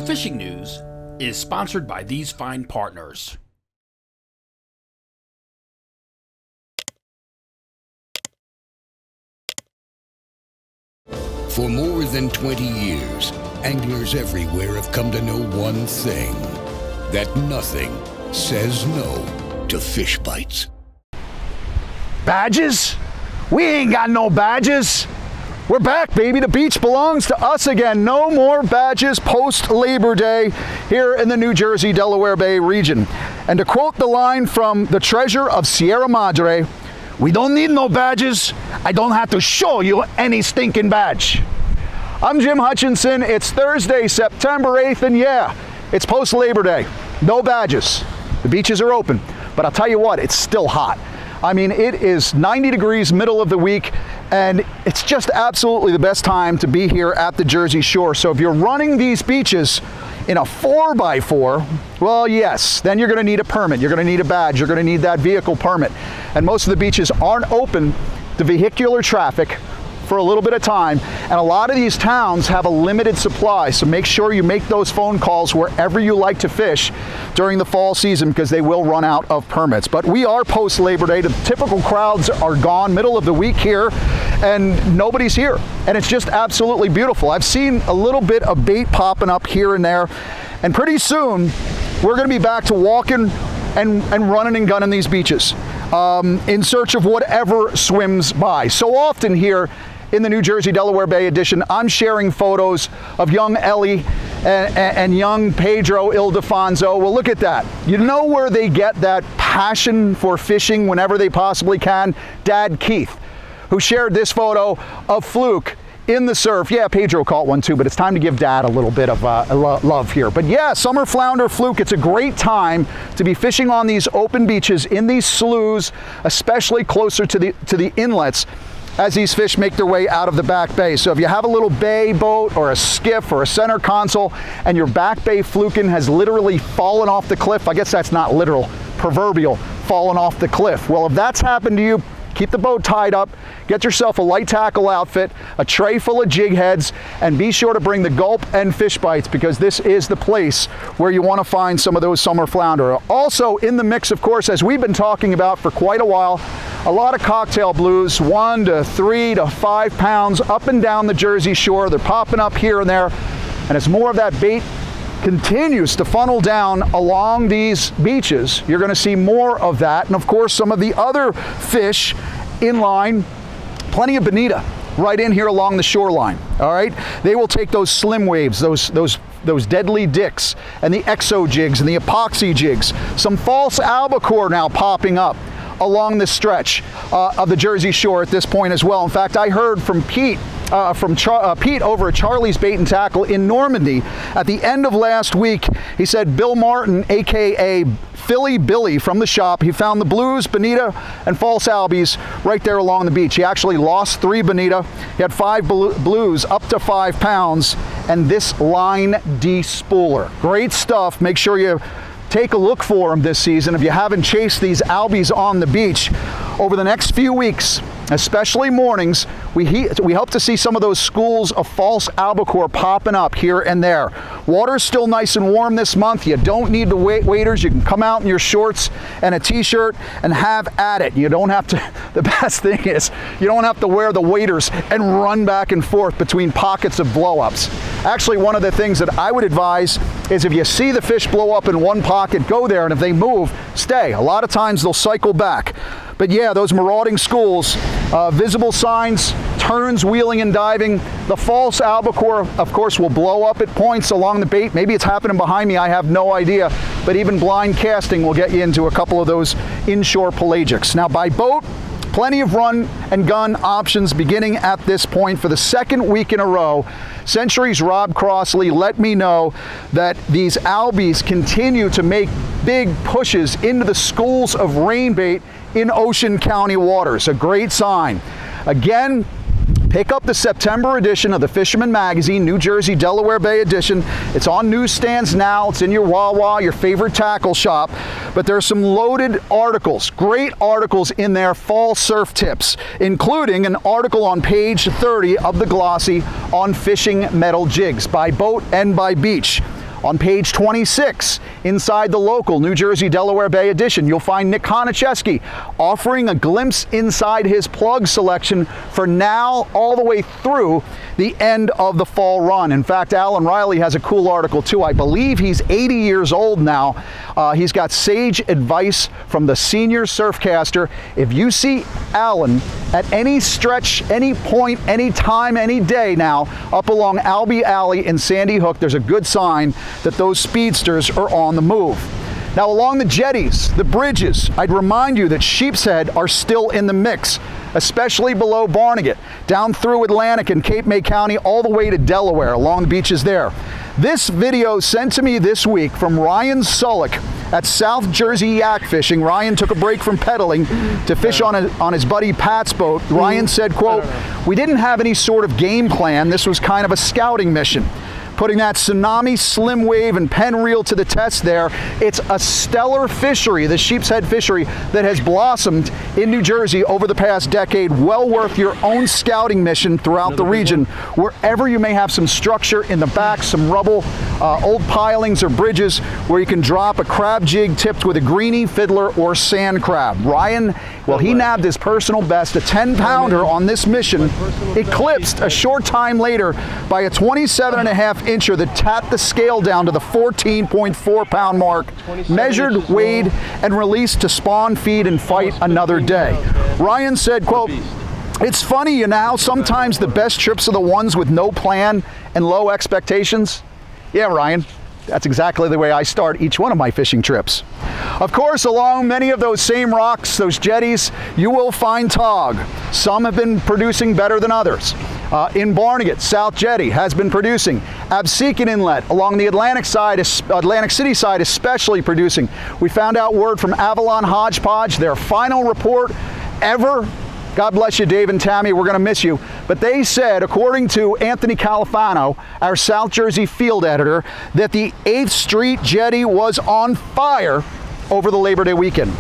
fishing news is sponsored by these fine partners. For more than 20 years, anglers everywhere have come to know one thing, that nothing says no to fish bites. Badges? We ain't got no badges. We're back, baby. The beach belongs to us again. No more badges post-Labor Day here in the New Jersey, Delaware Bay region. And to quote the line from the treasure of Sierra Madre, "We don't need no badges. I don't have to show you any stinking badge." I'm Jim Hutchinson. It's Thursday, September 8th, and yeah, it's post-Labor Day. No badges. The beaches are open, but I'll tell you what, it's still hot. I mean, it is 90 degrees middle of the week, and it's just absolutely the best time to be here at the Jersey Shore. So if you're running these beaches in a 4x4, well, yes, then you're going to need a permit. You're going to need a badge. You're going to need that vehicle permit. And most of the beaches aren't open to vehicular traffic for a little bit of time, and a lot of these towns have a limited supply, so make sure you make those phone calls wherever you like to fish during the fall season, because they will run out of permits. But we are post Labor Day. The typical crowds are gone, middle of the week here, and nobody's here, and it's just absolutely beautiful. I've seen a little bit of bait popping up here and there, and pretty soon we're going to be back to walking and running and gunning these beaches in search of whatever swims by. So often here in the New Jersey Delaware Bay edition, I'm sharing photos of young Ellie and young Pedro Ildefonso. Well, look at that. You know where they get that passion for fishing whenever they possibly can? Dad Keith, who shared this photo of Fluke in the surf. Yeah, Pedro caught one too, but it's time to give Dad a little bit of love here. But yeah, summer flounder, Fluke, it's a great time to be fishing on these open beaches, in these sloughs, especially closer to the inlets, as these fish make their way out of the back bay. So if you have a little bay boat or a skiff or a center console and your back bay flukin has literally fallen off the cliff, I guess that's not literal, proverbial, fallen off the cliff. Well, if that's happened to you, keep the boat tied up, get yourself a light tackle outfit, a tray full of jig heads, and be sure to bring the gulp and fish bites, because this is the place where you want to find some of those summer flounder. Also in the mix, of course, as we've been talking about for quite a while, a lot of cocktail blues, 1 to 3 to 5 pounds up and down the Jersey Shore. They're popping up here and there, and as more of that bait continues to funnel down along these beaches, you're going to see more of that. And of course, some of the other fish in line, plenty of bonito right in here along the shoreline. All right, they will take those slim waves, those deadly dicks, and the exo jigs and the epoxy jigs. Some false albacore now popping up along the stretch of the Jersey Shore at this point as well. In fact, I heard from Pete over at Charlie's Bait and Tackle in Normandy at the end of last week. He said Bill Martin, aka Philly Billy from the shop, he found the blues, bonito, and false albies right there along the beach. He actually lost 3 bonito. He had 5 blues up to 5 pounds, and this line de-spooler. Great stuff. Make sure you take a look for them this season if you haven't chased these albies on the beach. Over the next few weeks, especially mornings, we hope to see some of those schools of false albacore popping up here and there. Water's still nice and warm this month. You don't need the waders. You can come out in your shorts and a t-shirt and have at it. You don't have to, the best thing is, you don't have to wear the waders and run back and forth between pockets of blow-ups. Actually, one of the things that I would advise is if you see the fish blow up in one pocket, go there, and if they move, stay. A lot of times they'll cycle back. But yeah, those marauding schools, visible signs, turns, wheeling and diving. The false albacore, of course, will blow up at points along the bait. Maybe it's happening behind me, I have no idea. But even blind casting will get you into a couple of those inshore pelagics. Now by boat, plenty of run and gun options beginning at this point. For the second week in a row, Century's Rob Crossley let me know that these albies continue to make big pushes into the schools of rain bait in Ocean County waters. A great sign. Again, pick up the September edition of the Fisherman magazine, New Jersey Delaware Bay edition. It's on newsstands now. It's in your Wawa, your favorite tackle shop. But there's some loaded articles, great articles in there, fall surf tips, including an article on page 30 of the glossy on fishing metal jigs by boat and by beach. On page 26, inside the local New Jersey Delaware Bay edition, you'll find Nick Konicheski offering a glimpse inside his plug selection for now all the way through the end of the fall run. In fact, Alan Riley has a cool article too. I believe he's 80 years old now. He's got sage advice from the senior surfcaster. If you see Alan at any stretch, any point, any time, any day now, up along Albee Alley in Sandy Hook, there's a good sign that those speedsters are on the move. Now, along the jetties, the bridges, I'd remind you that sheepshead are still in the mix, especially below Barnegat, down through Atlantic and Cape May County, all the way to Delaware, along the beaches there. This video sent to me this week from Ryan Sullick at South Jersey Yak Fishing. Ryan took a break from pedaling to fish on his buddy Pat's boat. Ryan said, quote, "We didn't have any sort of game plan. This was kind of a scouting mission." Putting that tsunami, slim wave, and pen reel to the test there. It's a stellar fishery, the sheepshead fishery, that has blossomed in New Jersey over the past decade. Well worth your own scouting mission throughout the region, wherever you may have some structure in the back, some rubble, old pilings or bridges where you can drop a crab jig tipped with a greenie, fiddler, or sand crab. Ryan, well, he nabbed his personal best, a 10-pounder on this mission, eclipsed a short time later by a 27.5 incher that tapped the scale down to the 14.4 pound mark, measured, weighed, and released to spawn, feed, and fight another day. Ryan said, quote, "It's funny, you know, sometimes the best trips are the ones with no plan and low expectations." Yeah, Ryan, that's exactly the way I start each one of my fishing trips. Of course, along many of those same rocks, those jetties, you will find tog. Some have been producing better than others. In Barnegat, South Jetty has been producing. Absecon Inlet along the Atlantic City side especially producing. We found out word from Avalon Hodgepodge, their final report ever. God bless you, Dave and Tammy, we're gonna miss you. But they said, according to Anthony Califano, our South Jersey field editor, that the 8th Street Jetty was on fire over the Labor Day weekend.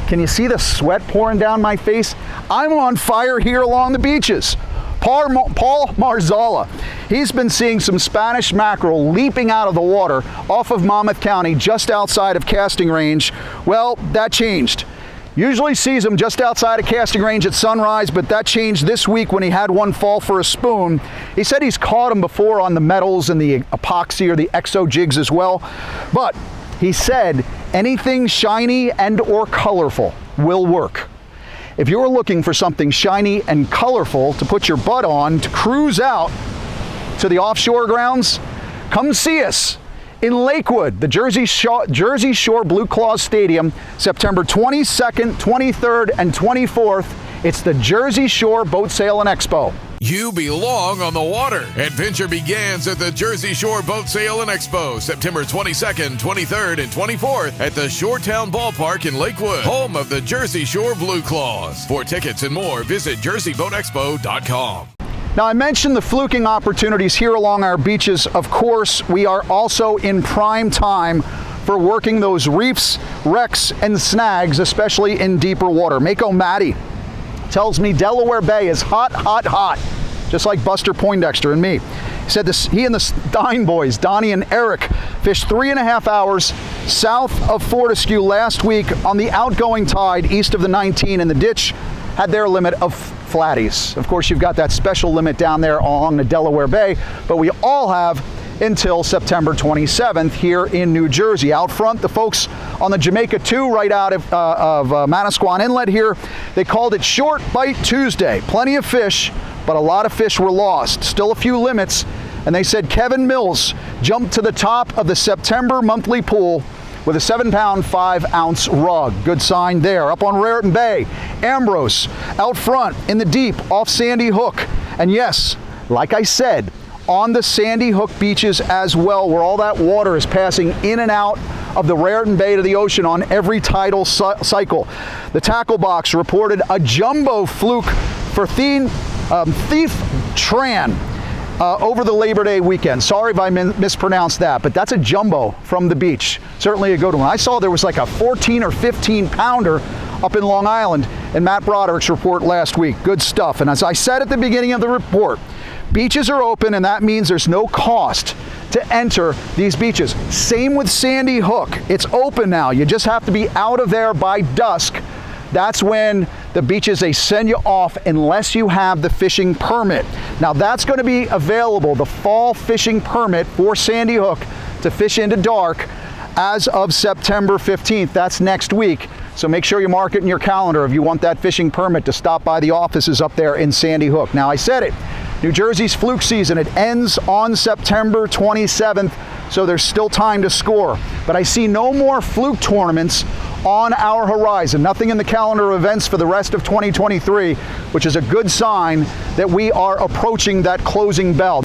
Can you see the sweat pouring down my face? I'm on fire here along the beaches. Paul Marzala, he's been seeing some Spanish mackerel leaping out of the water off of Monmouth County, just outside of casting range. Well, that changed. Usually sees them just outside of casting range at sunrise, but that changed this week when he had one fall for a spoon. He said he's caught them before on the metals and the epoxy or the exo jigs as well. But he said anything shiny and or colorful will work. If you're looking for something shiny and colorful to put your butt on to cruise out to the offshore grounds, come see us in Lakewood, the Jersey Shore Blue Claws Stadium, September 22nd, 23rd, and 24th. It's the Jersey Shore Boat Sale and Expo. You belong on the water. Adventure begins at the Jersey Shore Boat Sale and Expo, September 22nd, 23rd, and 24th at the Shoretown Ballpark in Lakewood, home of the Jersey Shore Blue Claws. For tickets and more, visit jerseyboatexpo.com. Now, I mentioned the fluking opportunities here along our beaches. Of course, we are also in prime time for working those reefs, wrecks, and snags, especially in deeper water. Mako Matty tells me Delaware Bay is hot, hot, hot, just like Buster Poindexter and me. He said he and the Stein boys, Donnie and Eric, fished 3.5 hours south of Fortescue last week on the outgoing tide east of the 19 in the ditch, had their limit of flatties. Of course, you've got that special limit down there along the Delaware Bay, but we all have until September 27th here in New Jersey. Out front, the folks on the Jamaica 2 right out of Manasquan Inlet here, they called it Short Bite Tuesday. Plenty of fish, but a lot of fish were lost. Still a few limits, and they said Kevin Mills jumped to the top of the September monthly pool with a 7-pound, 5-ounce rug. Good sign there. Up on Raritan Bay, Ambrose out front in the deep off Sandy Hook. And yes, like I said, on the Sandy Hook beaches as well, where all that water is passing in and out of the Raritan Bay to the ocean on every tidal cycle. The tackle box reported a jumbo fluke for Thief Tran over the Labor Day weekend. Sorry if I mispronounced that, but that's a jumbo from the beach. Certainly a good one. I saw there was like a 14 or 15 pounder up in Long Island in Matt Broderick's report last week. Good stuff. And as I said at the beginning of the report, Beaches are open, and that means there's no cost to enter these beaches. Same with Sandy Hook. It's open now. You just have to be out of there by dusk. That's when the beaches, they send you off unless you have the fishing permit. Now that's going to be available, the fall fishing permit for Sandy Hook to fish into dark as of September 15th. That's next week. So make sure you mark it in your calendar if you want that fishing permit to stop by the offices up there in Sandy Hook. Now I said it, New Jersey's fluke season, it ends on September 27th, so there's still time to score. But I see no more fluke tournaments on our horizon. Nothing in the calendar of events for the rest of 2023, which is a good sign that we are approaching that closing bell.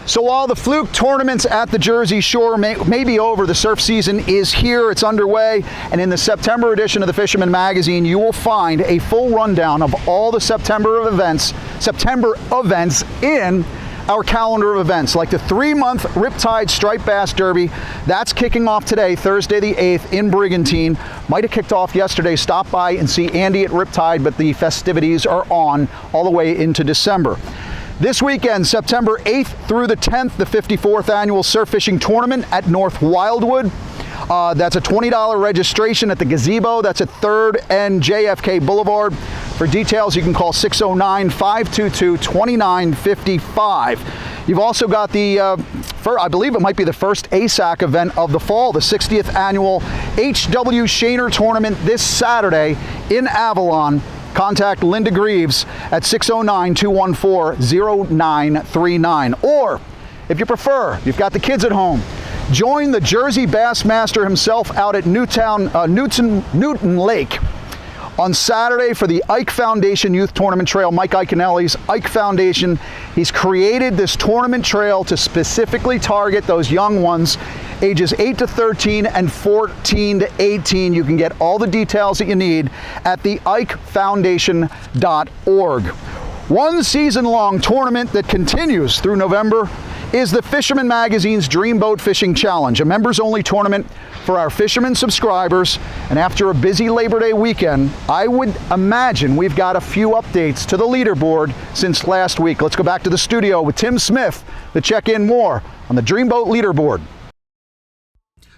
So while the fluke tournaments at the Jersey Shore may be over, the surf season is here, it's underway, and in the September edition of the Fisherman magazine, you will find a full rundown of all the September events in our calendar of events, like the 3-month Riptide Striped Bass Derby. That's kicking off today, Thursday the 8th in Brigantine. Might have kicked off yesterday. Stop by and see Andy at Riptide, but the festivities are on all the way into December. This weekend, September 8th through the 10th, the 54th annual surf fishing tournament at North Wildwood. That's a $20 registration at the Gazebo. That's at 3rd and JFK Boulevard. For details, you can call 609-522-2955. You've also got the, I believe it might be the first ASAC event of the fall, the 60th annual H.W. Shaner Tournament this Saturday in Avalon. Contact Linda Greaves at 609-214-0939. Or, if you prefer, you've got the kids at home, join the Jersey Bassmaster himself out at Newton Lake on Saturday for the Ike Foundation Youth Tournament Trail. Mike Iconelli's Ike Foundation. He's created this tournament trail to specifically target those young ones, ages 8 to 13 and 14 to 18. You can get all the details that you need at the IkeFoundation.org. One season-long tournament that continues through November is the Fisherman Magazine's Dreamboat Fishing Challenge, a members-only tournament for our Fisherman subscribers. And after a busy Labor Day weekend, I would imagine we've got a few updates to the leaderboard since last week. Let's go back to the studio with Tim Smith to check in more on the Dreamboat leaderboard.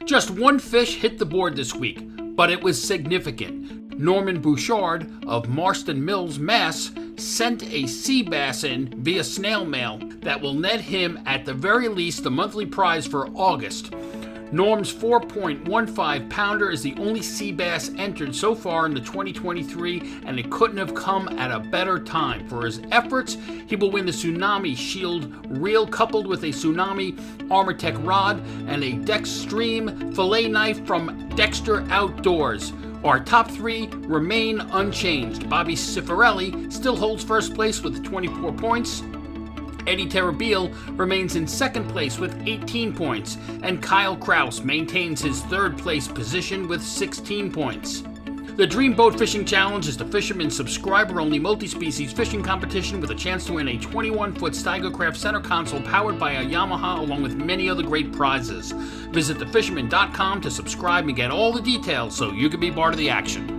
Just one fish hit the board this week, but it was significant. Norman Bouchard of Marston Mills, Mass. sent a sea bass in via snail mail that will net him at the very least the monthly prize for August. Norm's 4.15 pounder is the only sea bass entered so far in the 2023, and it couldn't have come at a better time. For his efforts, he will win the Tsunami Shield reel coupled with a Tsunami Armortech rod and a Dextreme fillet knife from Dexter Outdoors. Our top three remain unchanged. Bobby Cifarelli still holds first place with 24 points. Eddie Terrabil remains in second place with 18 points, and Kyle Kraus maintains his third place position with 16 points. The Dreamboat Fishing Challenge is the Fisherman subscriber-only multi-species fishing competition with a chance to win a 21-foot Steigercraft center console powered by a Yamaha, along with many other great prizes. Visit thefisherman.com to subscribe and get all the details so you can be part of the action.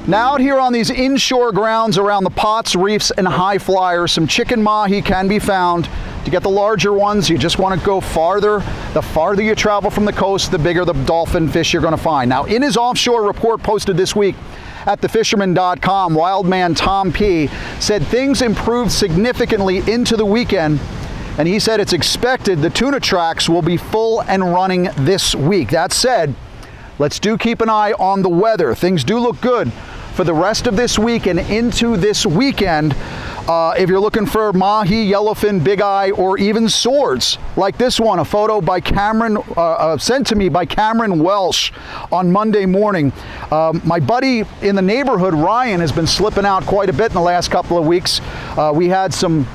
Now out here on these inshore grounds around the pots, reefs, and high flyers, some chicken mahi can be found. To get the larger ones, you just want to go farther. The farther you travel from the coast, the bigger the dolphin fish you're going to find. Now, in his offshore report posted this week at thefisherman.com, wildman Tom P. said things improved significantly into the weekend, and he said it's expected the tuna tracks will be full and running this week. That said, let's keep an eye on the weather. Things do look good for the rest of this week and into this weekend. If you're looking for mahi, yellowfin, big eye, or even swords, like this one, a photo by Cameron, sent to me by Cameron Welsh on Monday morning. My buddy in the neighborhood, Ryan, has been slipping out quite a bit in the last couple of weeks. We had some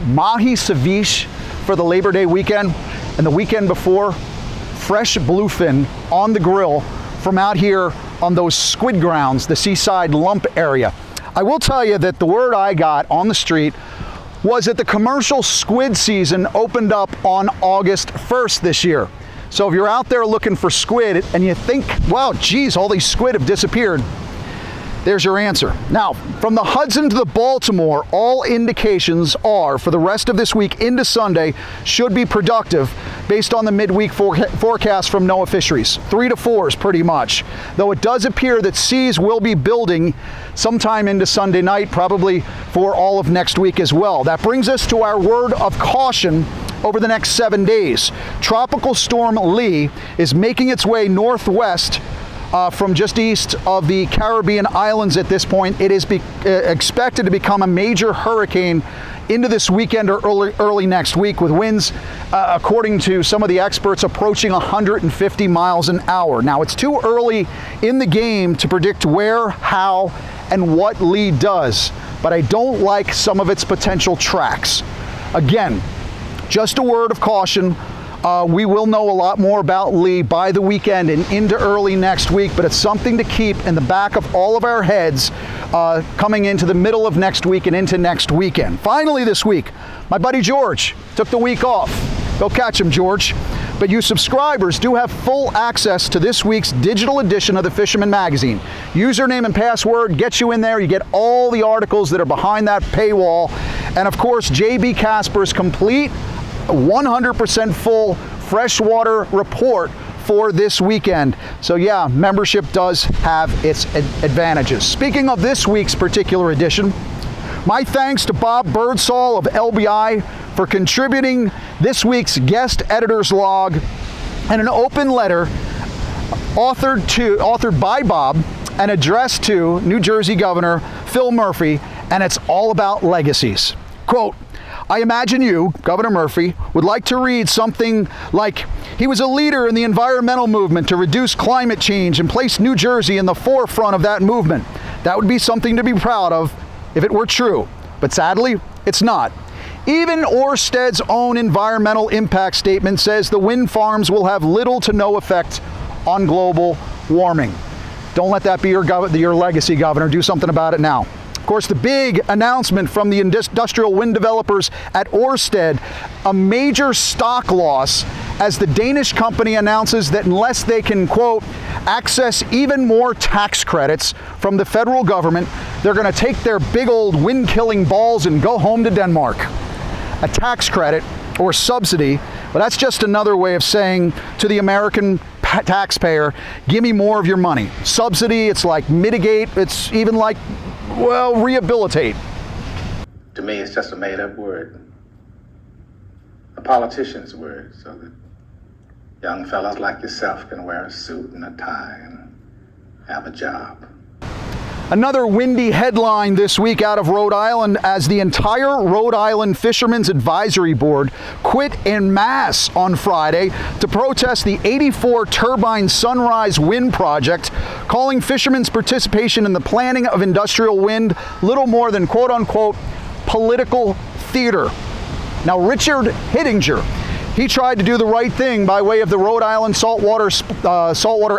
mahi ceviche for the Labor Day weekend. And the weekend before, fresh bluefin on the grill from out here on those squid grounds, the seaside lump area. I will tell you that the word I got on the street was that the commercial squid season opened up on August 1st this year. So if you're out there looking for squid and you think, wow, geez, all these squid have disappeared, there's your answer. Now, from the Hudson to the Baltimore, all indications are for the rest of this week into Sunday should be productive based on the midweek forecast from NOAA Fisheries. 3 to 4s pretty much. Though it does appear that seas will be building sometime into Sunday night, probably for all of next week as well. That brings us to our word of caution over the next 7 days. Tropical Storm Lee is making its way northwest from just east of the Caribbean islands at this point. It is expected to become a major hurricane into this weekend or early next week, with winds, according to some of the experts, approaching 150 miles an hour. Now, it's too early in the game to predict where, how, and what Lee does, but I don't like some of its potential tracks. Again, just a word of caution. We will know a lot more about Lee by the weekend and into early next week, but it's something to keep in the back of all of our heads coming into the middle of next week and into next weekend. Finally this week, my buddy George took the week off. Go catch him, George. But you subscribers do have full access to this week's digital edition of the Fisherman magazine. Username and password gets you in there. You get all the articles that are behind that paywall. And of course, JB Casper's complete 100% full freshwater report for this weekend. So yeah, membership does have its advantages. Speaking of this week's particular edition, my thanks to Bob Birdsall of LBI for contributing this week's guest editor's log and an open letter authored by Bob and addressed to New Jersey Governor Phil Murphy, and it's all about legacies. Quote, I imagine you, Governor Murphy, would like to read something like, he was a leader in the environmental movement to reduce climate change and place New Jersey in the forefront of that movement. That would be something to be proud of if it were true. But sadly, it's not. Even Ørsted's own environmental impact statement says the wind farms will have little to no effect on global warming. Don't let that be your legacy, Governor. Do something about it now. Of course, the big announcement from the industrial wind developers at Ørsted, a major stock loss as the Danish company announces that unless they can, quote, access even more tax credits from the federal government, they're going to take their big old wind-killing balls and go home to Denmark. A tax credit or subsidy, well, that's just another way of saying to the American taxpayer, give me more of your money. Subsidy, it's like mitigate, it's even like, well, rehabilitate. To me, it's just a made-up word. A politician's word, so that young fellas like yourself can wear a suit and a tie and have a job. Another windy headline this week out of Rhode Island as the entire Rhode Island Fishermen's Advisory Board quit en masse on Friday to protest the 84 turbine Sunrise Wind project, calling fishermen's participation in the planning of industrial wind little more than quote-unquote political theater. Now, Richard Hittinger, he tried to do the right thing by way of the Rhode Island Saltwater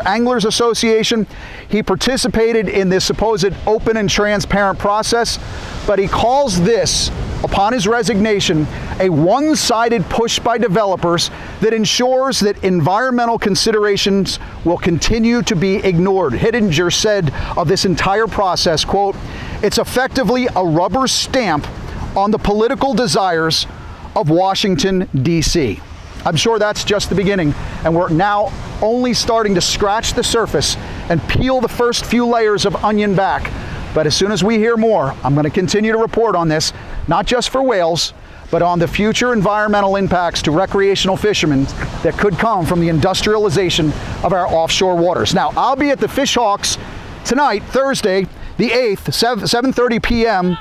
Anglers Association. He participated in this supposed open and transparent process, but he calls this, upon his resignation, a one-sided push by developers that ensures that environmental considerations will continue to be ignored. Hittinger said of this entire process, quote, it's effectively a rubber stamp on the political desires of Washington, D.C. I'm sure that's just the beginning, and we're now only starting to scratch the surface and peel the first few layers of onion back. But as soon as we hear more, I'm going to continue to report on this, not just for whales, but on the future environmental impacts to recreational fishermen that could come from the industrialization of our offshore waters. Now, I'll be at the Fish Hawks tonight, Thursday, the 8th, 7:30 p.m.,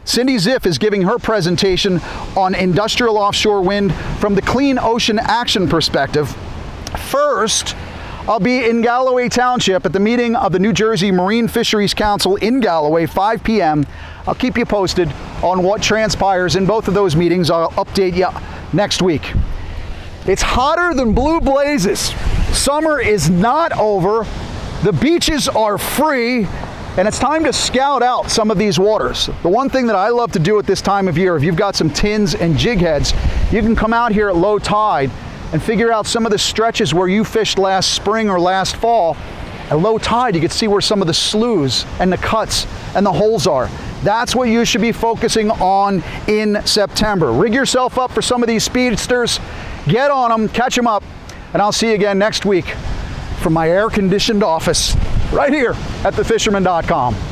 Cindy Ziff is giving her presentation on industrial offshore wind from the clean ocean action perspective. First, I'll be in Galloway Township at the meeting of the New Jersey Marine Fisheries Council in Galloway, 5 p.m. I'll keep you posted on what transpires in both of those meetings. I'll update you next week. It's hotter than blue blazes. Summer is not over. The beaches are free, and it's time to scout out some of these waters. The one thing that I love to do at this time of year, if you've got some tins and jig heads, you can come out here at low tide and figure out some of the stretches where you fished last spring or last fall. At low tide, you can see where some of the sloughs and the cuts and the holes are. That's what you should be focusing on in September. Rig yourself up for some of these speedsters, get on them, catch them up, and I'll see you again next week from my air-conditioned office right here at thefisherman.com.